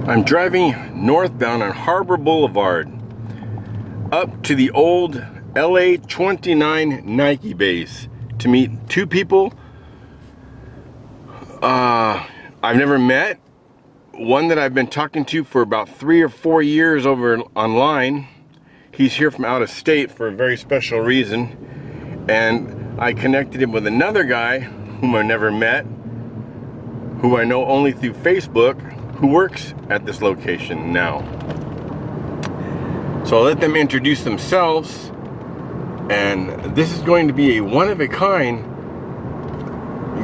I'm driving northbound on Harbor Boulevard up to the old LA 29 Nike base to meet two people I've never met. One that I've been talking to for about 3 or 4 years over online. He's here from out of state for a very special reason. And I connected him with another guy whom I never met, who I know only through Facebook, who works at this location now. So I'll let them introduce themselves, and this is going to be a one-of-a-kind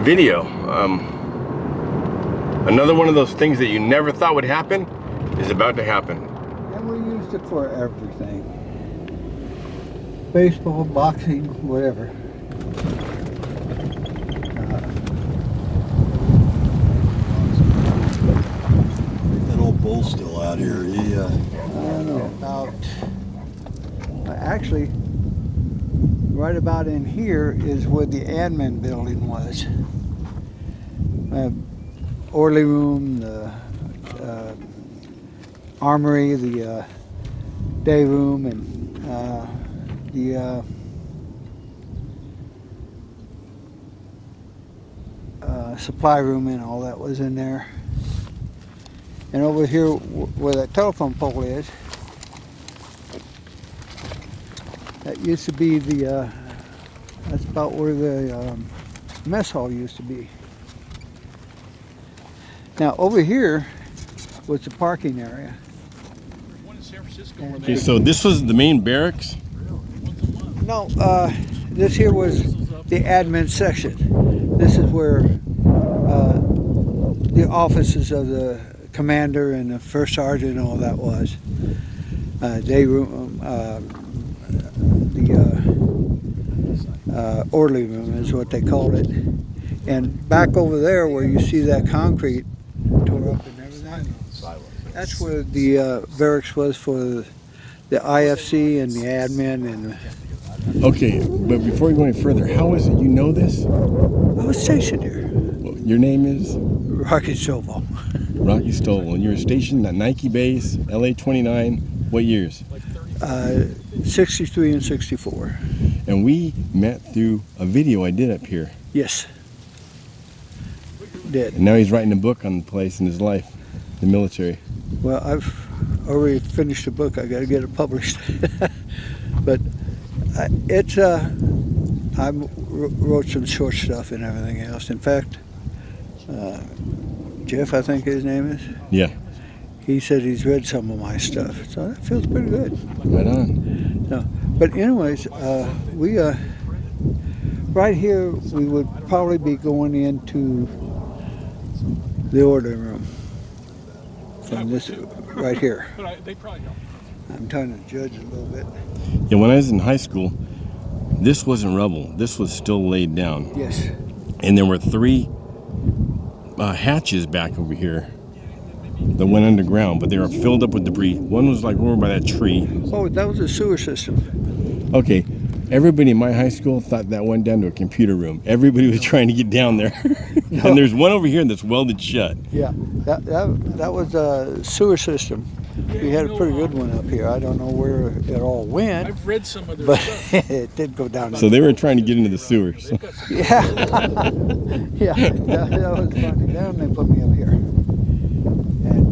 video. Another one of those things that you never thought would happen is about to happen. And we used it for everything. Baseball, boxing, whatever. That old bull's still out here. He, I don't know, about, actually, right about in here is where the admin building was. Orderly room, the armory, the day room, and the supply room and all that was in there. And over here where that telephone pole is, that used to be the, that's about where the mess hall used to be. Now over here was the parking area. Okay, so this was the main barracks? No, this here was the admin section. This is where the offices of the commander and the first sergeant and all that was. Day room, the orderly room is what they called it. And back over there where you see that concrete tore up and everything, that's where the barracks was for the IFC and the admin and. Okay, but before you go any further, how is it you know this? I was stationed here. Well, your name is? Rocky Stovall. Rocky Stovall. And you were stationed at Nike base, LA 29, what years? 63 and 64. And we met through a video I did up here. Yes. Did. And now he's writing a book on the place and his life, the military. Well, I've already finished the book. I got to get it published. But it's I wrote some short stuff and everything else. In fact, Jeff, I think his name is. Yeah. He said he's read some of my stuff, so that feels pretty good. Right on. No, but anyways, we right here we would probably be going into the order room from this right here. I'm trying to judge a little bit. Yeah, when I was in high school, this wasn't rubble. This was still laid down. Yes. And there were 3 hatches back over here that went underground, but they were filled up with debris. One was like over by that tree. Oh, that was a sewer system. Okay, everybody in my high school thought that went down to a computer room. Everybody was trying to get down there. No. And there's one over here that's welded shut. Yeah, that was a sewer system. We had a pretty good one up here. I don't know where it all went. I've read some of their but stuff. It did go down. So they were trying to get into the sewers. Yeah. Yeah, that was funny. Then they put me up here. And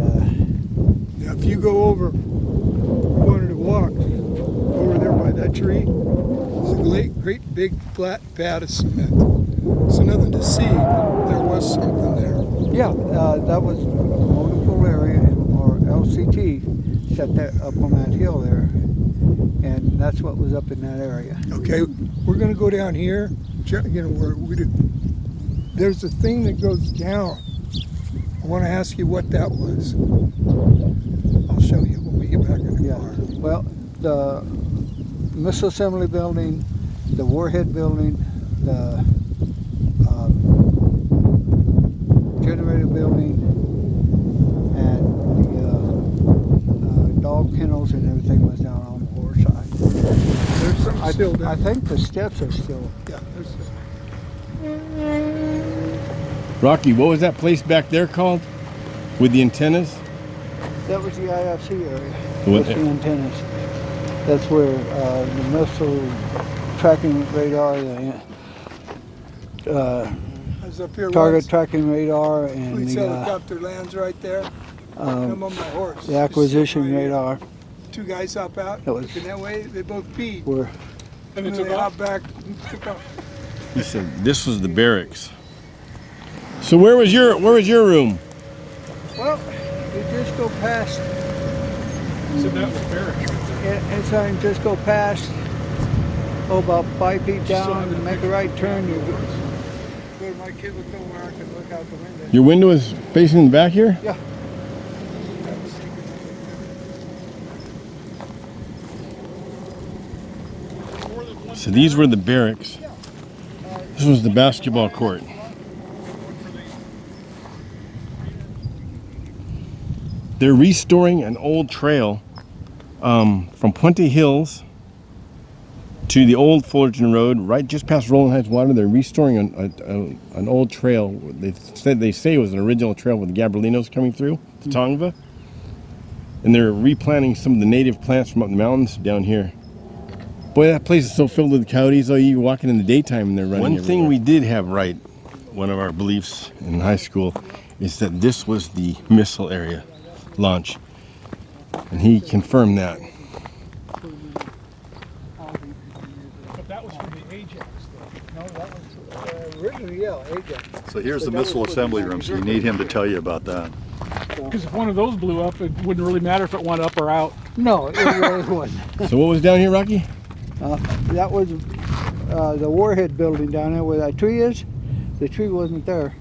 Now, if you go over, wanted to walk over there by that tree, there's a great big flat pad of cement. It's nothing to see, but there was something there. yeah, that was motor pool area, or LCT, set that up on that hill there, and that's what was up in that area. Okay, we're going to go down here. You know, where we do. There's a thing that goes down. I want to ask you what that was. I'll show you when we get back in the car. Well, the missile assembly building, the warhead building, the generator building, and the dog kennels and everything was down on the lower side. There's some still down. I think the steps are still. Yeah, there's Rocky, what was that place back there called? With the antennas? That was the IFC area. What- That's the antennas. That's where the missile tracking radar, the I was up here target once. tracking radar, and Police the, helicopter lands right there. I'm on my horse. the acquisition Just sitting right radar here. Two guys hop out. That was- Looking that way, they both peed. were And then they hop back and took off. He said this was the barracks. So where was your room? well, you just go past. So that was barracks right there. Inside, just go past. About 5 feet down, and make a right turn. You go to my cubicle where I can look out the window. Your window is facing the back here? Yeah. So these were the barracks. This was the basketball court. They're restoring an old trail from Puente Hills to the old Fullerton Road, right just past Rolling Heights Water. They're restoring an old trail. They say it was an original trail with the Gabrielinos coming through to Tongva. And they're replanting some of the native plants from up the mountains down here. Boy, that place is so filled with coyotes. Oh, you're walking in the daytime and they're running everywhere. One thing we did have right, one of our beliefs in high school, is that this was the missile area launch. And he confirmed that. But that was from the Ajax though. No, that was originally, yeah, Ajax. So here's the missile assembly room, so you need him to tell you about that. Because if one of those blew up, it wouldn't really matter if it went up or out. No, it really wasn't. So what was down here, Rocky? That was the warhead building down there where that tree is. The tree wasn't there.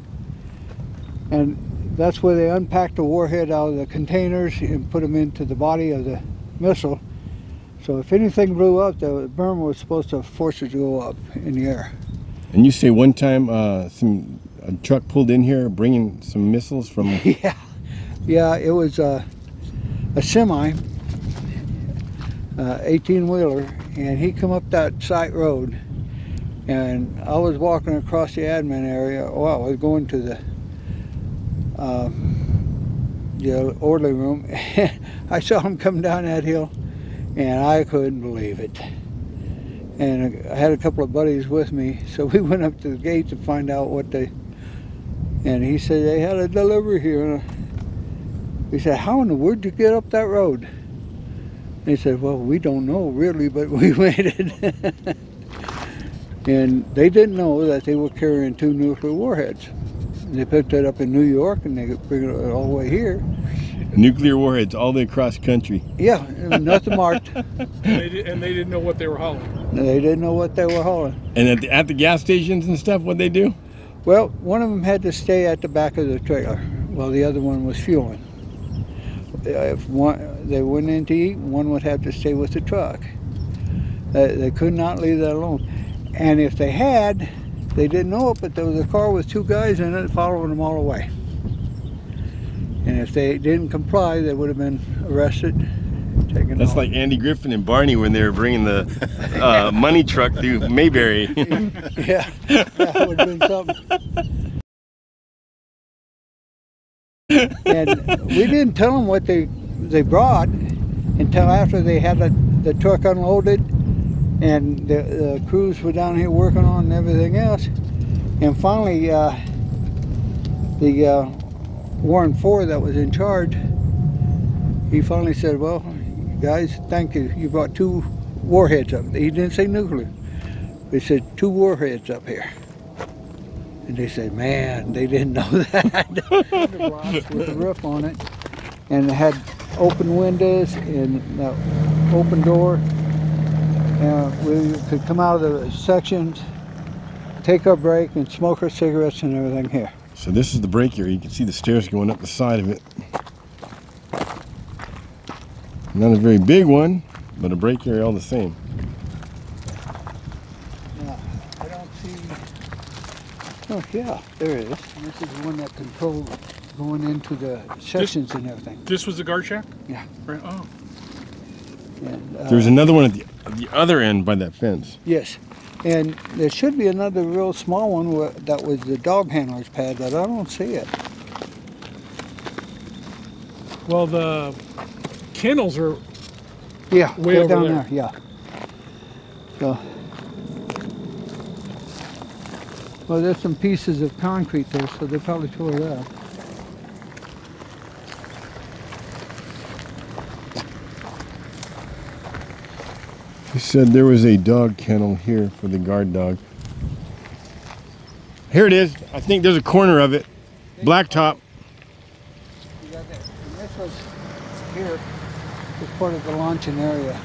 And that's where they unpacked the warhead out of the containers and put them into the body of the missile. So if anything blew up, the berm was supposed to force it to go up in the air. And you say one time a truck pulled in here bringing some missiles from... Yeah, it was a semi, 18-wheeler, and he come up that site road, and I was walking across the admin area. Well, I was going to the orderly room. I saw him come down that hill, and I couldn't believe it. And I had a couple of buddies with me, so we went up to the gate to find out what they. And he said they had a delivery here. We said, "How in the world did you get up that road?" And he said, "Well, we don't know really, but we waited." And they didn't know that they were carrying 2 nuclear warheads. They picked it up in New York, and they bring it all the way here. Nuclear warheads all the way across country. Yeah, nothing marked. And they didn't know what they were hauling. They didn't know what they were hauling. And at the gas stations and stuff, what'd they do? Well, one of them had to stay at the back of the trailer while the other one was fueling. If they went in to eat, one would have to stay with the truck. They could not leave that alone. And if they had, they didn't know it, but there was a car with 2 guys in it following them all the way. And if they didn't comply, they would have been arrested, taken That's off. like Andy Griffin and Barney when they were bringing the money truck through Mayberry. Yeah, that would have been something. And we didn't tell them what they brought until after they had the truck unloaded and the crews were down here working on and everything else. And finally, the Warren 4 that was in charge, he finally said, "Well, guys, thank you. You brought 2 warheads up." He didn't say nuclear. He said 2 warheads up here. And they said, man, they didn't know that. With the roof on it. And it had open windows and open door. We could come out of the sections, take our break, and smoke our cigarettes and everything here. So this is the break area. You can see the stairs going up the side of it. Not a very big one, but a break area all the same. I don't see. Oh yeah, there it is. This is the one that controls going into the sections and everything. This was the guard shack? Yeah. Right. Oh. And, There's another one at the other end by that fence. Yes, and there should be another real small one that was the dog handler's pad, but I don't see it. Well, the kennels are Yeah, way they're over down there. there. Yeah. So, well, there's some pieces of concrete there, so they probably tore it up. He said there was a dog kennel here for the guard dog. Here it is. I think there's a corner of it. Blacktop. You got that. And this was here, was part of the launching area.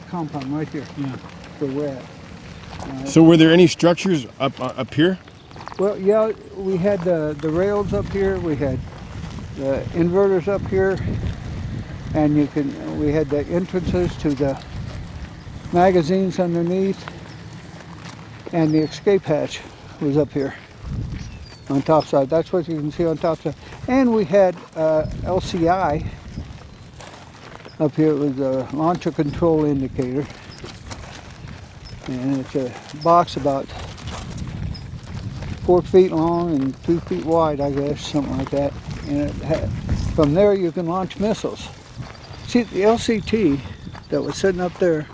Compound right here. Yeah. The wet. So were there any structures up here? Well, yeah, we had the rails up here. We had the inverters up here, and we had the entrances to the magazines underneath, and the escape hatch was up here on top side. That's what you can see on top side. And we had LCI up here. It was a launcher control indicator, and it's a box about 4 feet long and 2 feet wide, I guess, something like that. And from there you can launch missiles. See, the LCT that was sitting up there,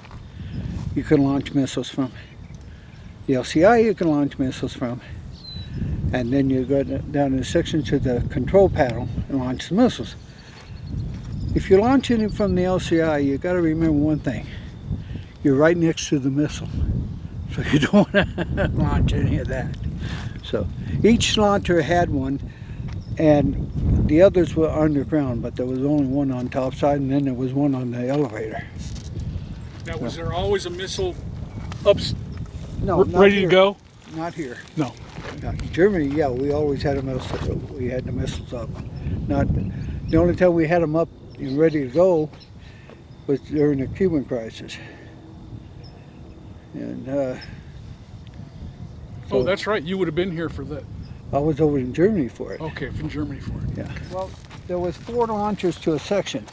you can launch missiles from. The LCI you can launch missiles from. And then you go down in the section to the control panel and launch the missiles. If you're launching it from the LCI, you got to remember one thing. You're right next to the missile. So you don't want to launch any of that. So each launcher had one, and the others were underground, but there was only one on top side, and then there was one on the elevator. Now, was there always a missile up, No, not ready here. to go? Not here. No. Germany, yeah, we always had a missile. We had the missiles up. Not the only time we had them up and ready to go was during the Cuban crisis. And Oh, that's right. You would have been here for that. I was over in Germany for it. Okay, from Germany for it. Yeah. Well, there was 4 launchers to a section.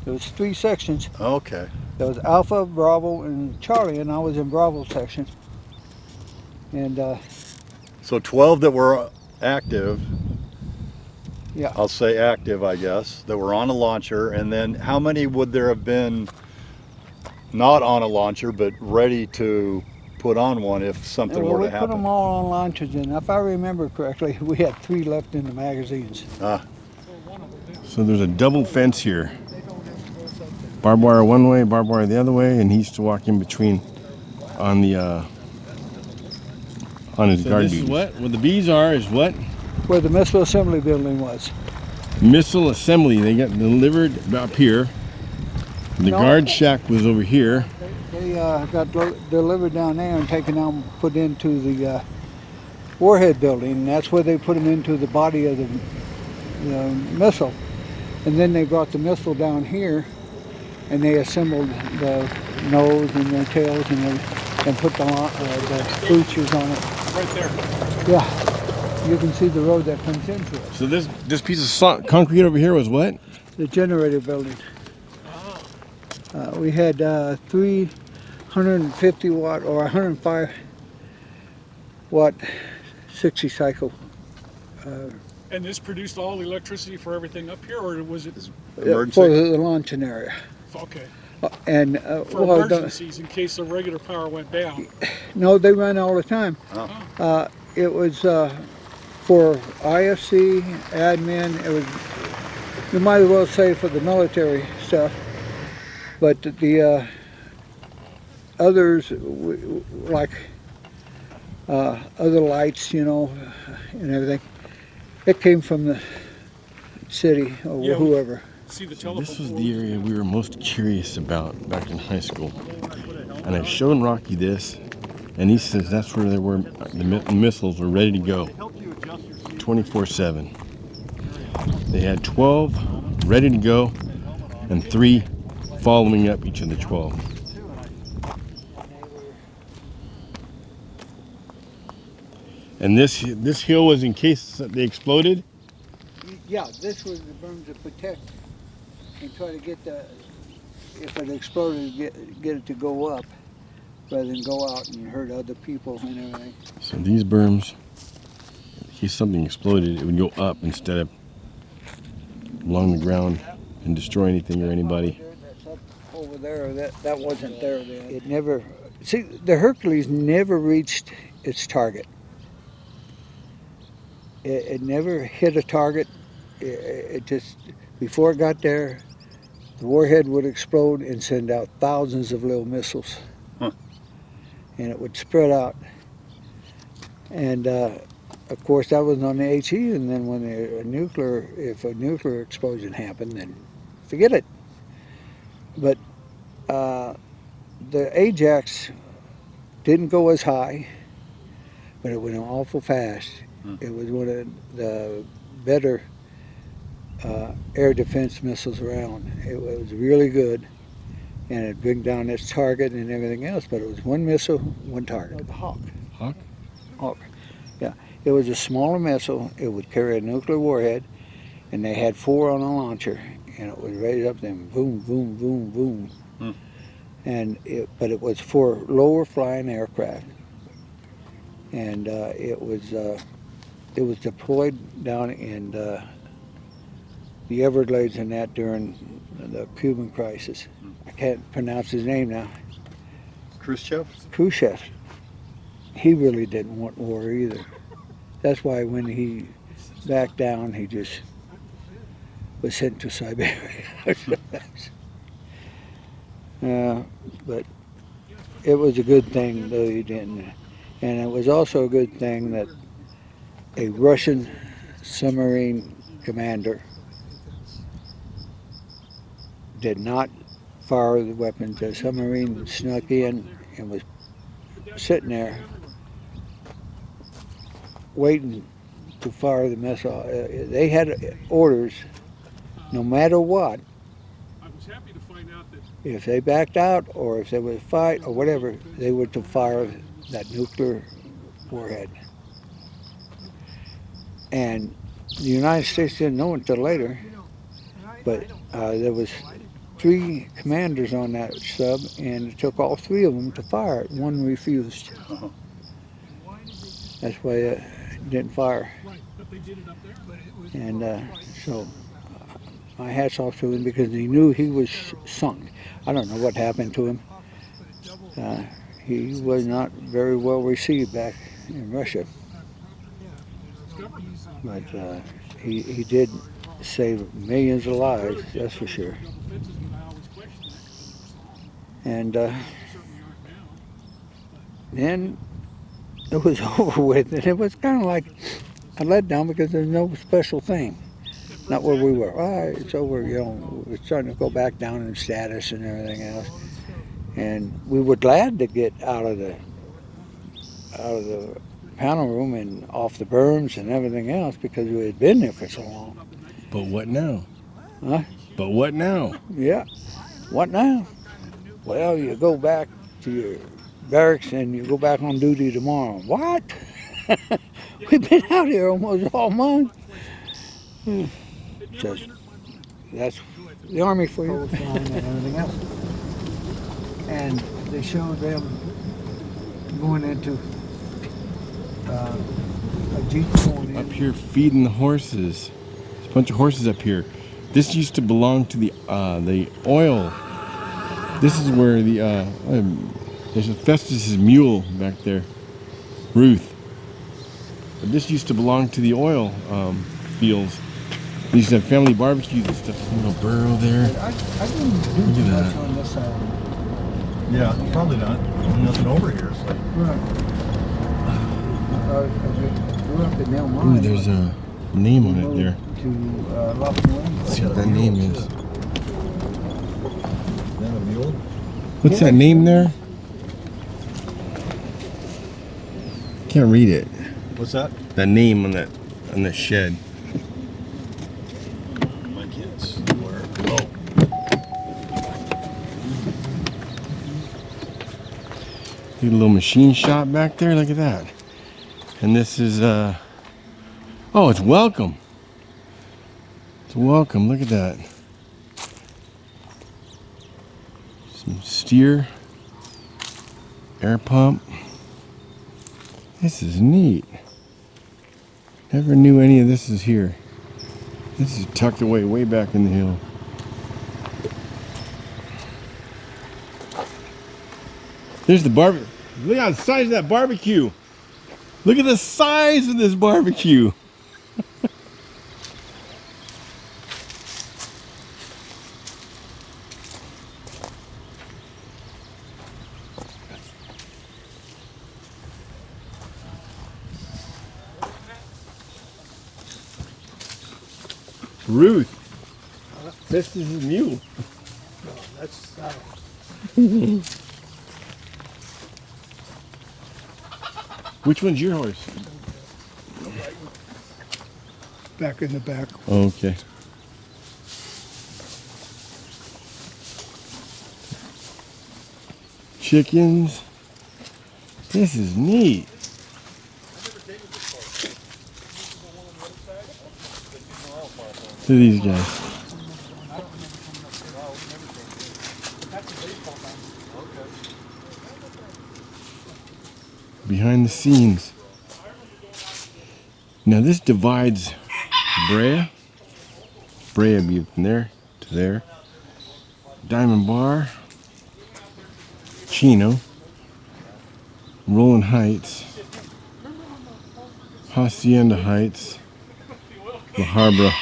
There was 3 sections. Okay. There was Alpha, Bravo, and Charlie, and I was in Bravo section. And So 12 that were active, yeah, I'll say active, I guess, that were on a launcher, and then how many would there have been not on a launcher but ready to put on one if something well, were we to put happen? them all on launchers, and if I remember correctly, we had 3 left in the magazines. Ah, So there's a double fence here. Barbed wire one way, barbed wire the other way, and he used to walk in between on the on his guard duties. This is what the bees are is what? Where the missile assembly building was. Missile assembly. They got delivered up here. The No. guard shack was over here. They got delivered down there and taken out and put into the warhead building, and that's where they put them into the body of the missile. And then they brought the missile down here, and they assembled the nose and the tails and put the boosters on it. Right there. Yeah, you can see the road that comes into it. So this piece of concrete over here was what? The generator building. We had 350 watt or 105 watt 60 cycle. And this produced all the electricity for everything up here, or was it emergency? For the launching area. okay And for well, emergencies in case the regular power went down? no, they run all the time. Oh. It was for IFC, admin. It was, you might as well say, for the military stuff. But the others, like other lights, you know, and everything, it came from the city or Yeah, whoever. See the telephone This was poles? the area we were most curious about back in high school. And I've shown Rocky this, and he says that's where they were. The missiles were ready to go, 24/7. They had 12 ready to go, and 3 following up each of the 12. And this hill was in case they exploded. Yeah, this was the berm to protect and try to get the, if it exploded, get it to go up rather than go out and hurt other people and everything. So these berms case something exploded, it would go up instead of along the ground and destroy anything or anybody. That's up over there. That wasn't there then. It never. See, the Hercules never reached its target. It never hit a target. It just, before it got there, the warhead would explode and send out thousands of little missiles. Huh. And it would spread out. And of course that was on the HE, and then when if a nuclear explosion happened, then forget it. But the Ajax didn't go as high, but it went awful fast. It was one of the better air defense missiles around. It was really good, and it bring down its target and everything else, but it was one missile, one target. The Hawk. Hawk? Hawk, yeah. It was a smaller missile. It would carry a nuclear warhead, and they had 4 on a launcher, and it would raise up them boom, boom, boom, boom. But it was for lower flying aircraft, and it was deployed down in the Everglades and that during the Cuban crisis. I can't pronounce his name now. Khrushchev? Khrushchev. He really didn't want war either. That's why when he backed down, he just was sent to Siberia. But it was a good thing though he didn't. And it was also a good thing that a Russian submarine commander did not fire the weapons. The submarine snuck in and was sitting there waiting to fire the missile. They had orders, no matter what, if they backed out or if there was a fight or whatever, they were to fire that nuclear warhead. And the United States didn't know until later, but there was 3 commanders on that sub, and it took all 3 of them to fire it. One refused. That's why it didn't fire. And so my hat's off to him because he knew he was sunk. I don't know what happened to him. He was not very well received back in Russia. But he did save millions of lives, that's for sure. And then it was over with, and it was kind of like a letdown because there's no special thing. Not where we were. Oh, it's over, you know, we're starting to go back down in status and everything else. And we were glad to get out of the panel room and off the berms and everything else because we had been there for so long. But what now? Huh? But what now? Yeah. What now? Well, you go back to your barracks and you go back on duty tomorrow. What? We've been out here almost all month. Just, that's the Army for you. And everything else. And they showed them going into a Jeep going in. Up here feeding the horses. There's a bunch of horses up here. This used to belong to the oil. This is where there's a Festus's mule back there, Ruth. But this used to belong to the oil fields. They used to have family barbecues and stuff. Little burrow there. I didn't do too much on this side. Yeah, probably not. Nothing over here. So. Right. Grew up in Del Ooh, there's a name on it there. Let's see what that name is. Is that a mule? What's that name there? Can't read it. What's that? That name on that shed. My kids. Where? Oh. A little machine shop back there. Look at that. And this is oh, it's Welcome. It's Welcome. Look at that. Some steer, air pump. This is neat. Never knew any of this is here. This is tucked away way back in the hill. There's the barbecue. Look at the size of that barbecue. Look at the size of this barbecue. Ruth, this is new. No, that's Sal. Which one's your horse? Back in the back. Oh, okay. Chickens. This is neat. Look at these guys. Behind the scenes. Now this divides Brea. Brea would be from there to there. Diamond Bar. Chino. Rolling Heights. Hacienda Heights. La Habra.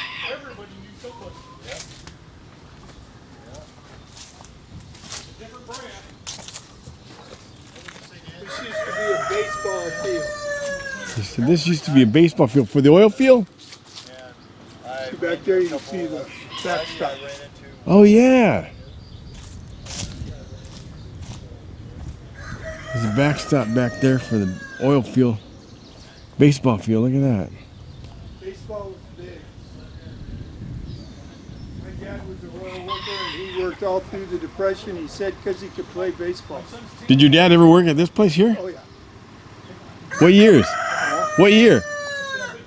So this used to be a baseball field for the oil field? See back there, you can see the backstop. Oh yeah. There's a backstop back there for the oil field. Baseball field, look at that. Baseball was big. My dad was a oil worker and he worked all through the Depression. He said because he could play baseball. Did your dad ever work at this place here? Oh yeah. What years? What year?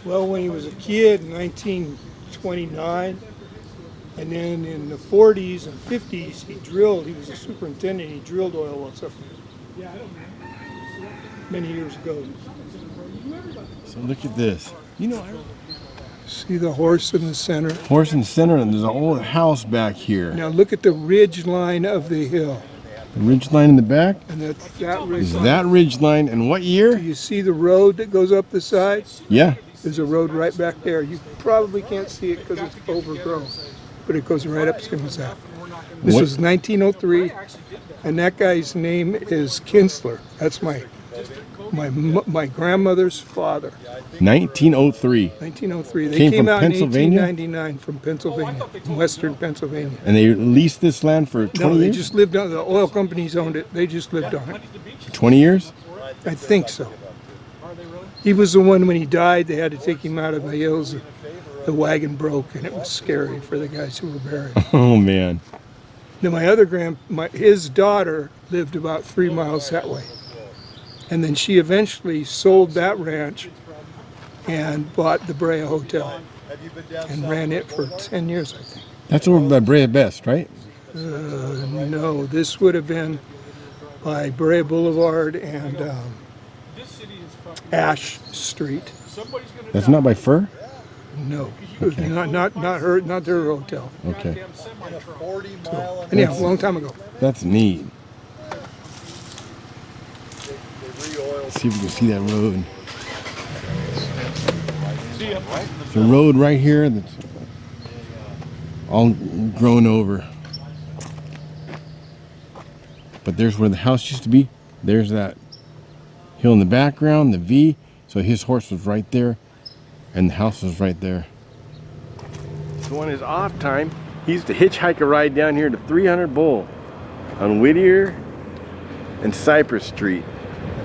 Well, when he was a kid in 1929, and then in the 40s and 50s, he drilled. He was a superintendent. He drilled oil wells up there many years ago. So look at this. You know, See the horse in the center? horse in the center, and there's an old house back here. Now look at the ridge line of the hill. The ridge line in the back And that ridge is line. that ridge line, and what year? Do you see the road that goes up the side? Yeah. There's a road right back there. You probably can't see it because it's overgrown, but it goes right up Simmons Ave. This What- was 1903, and that guy's name is Kinsler. That's my grandmother's father. 1903, 1903. They Came came from out Pennsylvania? in 1899 from Pennsylvania, from western Pennsylvania. and they leased this land for 20 No, they years. just lived on the oil companies owned it. They just lived on it. 20 years. I think so. He was the one when he died. They had to take him out of the hills. The wagon broke, and it was scary for the guys who were buried. Oh man. Now my other his daughter lived about 3 miles that way, and then she eventually sold that ranch and bought the Brea Hotel and ran it for 10 years, I think. That's over by Brea Best, right? No, this would have been by Brea Boulevard and Ash Street. That's not by Fur? No, not their hotel. Okay. Anyhow, a long time ago. That's neat. Let's see if we can see that road. The road right here that's all grown over. But there's where the house used to be. There's that hill in the background, the V. So his horse was right there, and the house was right there. So on his off time, he used to hitchhike a ride down here to 300 Bull on Whittier and Cypress Street.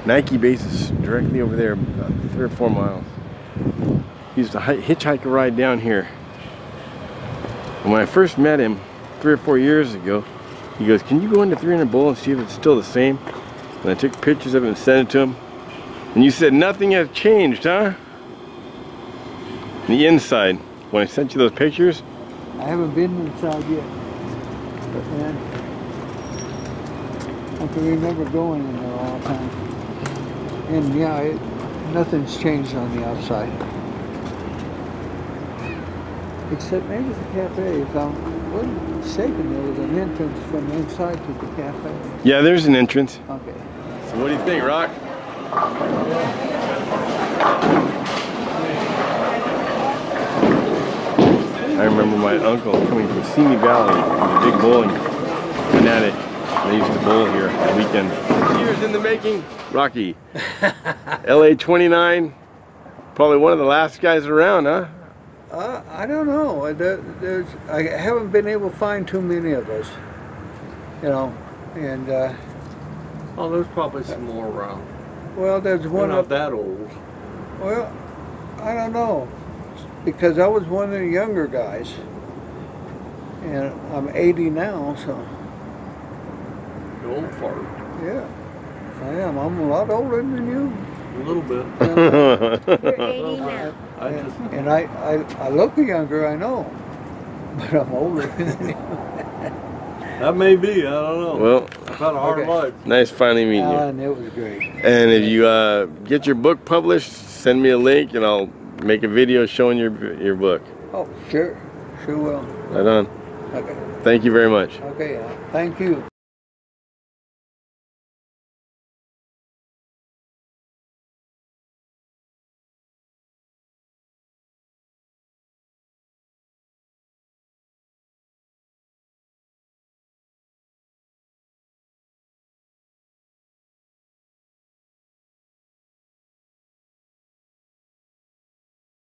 Nike base is directly over there, about 3 or 4 miles. He used to hitchhike a ride down here. And when I first met him 3 or 4 years ago, he goes, "Can you go into 300 Bull and see if it's still the same?" And I took pictures of it and sent it to him. And you said nothing has changed, huh? The inside, when I sent you those pictures, I haven't been inside yet, but man, I can remember going in there all the time. And yeah, nothing's changed on the outside. Except maybe the cafe, if I wasn't mistaken, there was an entrance from inside to the cafe. Yeah, there's an entrance. Okay. So what do you think, Rock? I remember my uncle coming from Simi Valley. He was a big bowling fanatic. They used to bowl here on the weekend. Years in the making. Rocky. LA 29. Probably one of the last guys around, huh? I don't know. I haven't been able to find too many of us. You know, and Oh, there's probably some more around. well, there's We're one not up. that old. Well, I don't know, because I was one of the younger guys, and I'm 80 now, so The old fart. yeah, I am. I'm a lot older than you. A little bit. You're 80 now. I just, And I look younger, I know, but I'm older than you. that may be, I don't know. Well, I've had a hard Okay. life. nice finally meeting you. And it was great. And if you get your book published, send me a link and I'll make a video showing your book. Oh, sure will. Right on. Okay, Thank you very much. okay. Thank you.